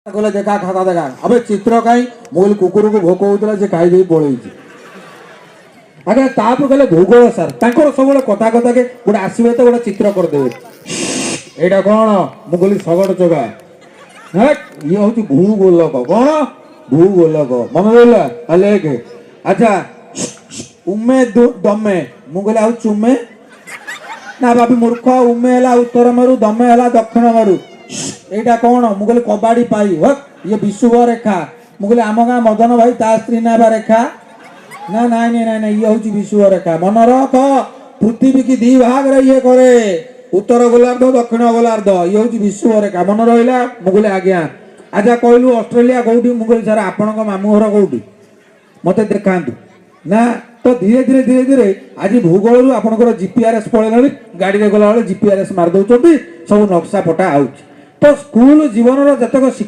कहले देखा खाता देखा अबे चित्र कहीं मुझे कुकुर को भोक होता से खाई पड़े आगे तापर कहले भूगोल सार सब कथा कथा के गोटे आसवे तो गोटे चित्र करदे एटा कौन मुझे शगड़ चोगा ये हूँ भूगोलक कौन भूगोलक मन रहा लेख अच्छा उमे दमे मुझे आउ चुमे ना भाभी मूर्ख उमे है उत्तर मेरु दमे है दक्षिण मेरु एटा कौन मुझे कबाड़ी पाई ये विशुभ रेखा मुझे आम गाँ मदन भाई ता स्त्री ना रेखा ना ना ना ये हूँ विशुभ रेखा मन रख पृथ्वी की दी भाग ये करे उत्तर गोलार्ध दक्षिण गोलार्ध ये हूँ विशुभ रेखा मन रहा मुझे आज्ञा अच्छा कहलु ऑस्ट्रेलिया कौटी मुझे सर आपण मामू घर कौटी मत देखा ना तो धीरे धीरे धीरे धीरे आज भूगोल आपंकर जीपीआरएस पड़े गाड़ी गला जीपीआरएस मार दौरान सब नक्शा पटा आउट तो स्कूल जीवन जतक शिक्षा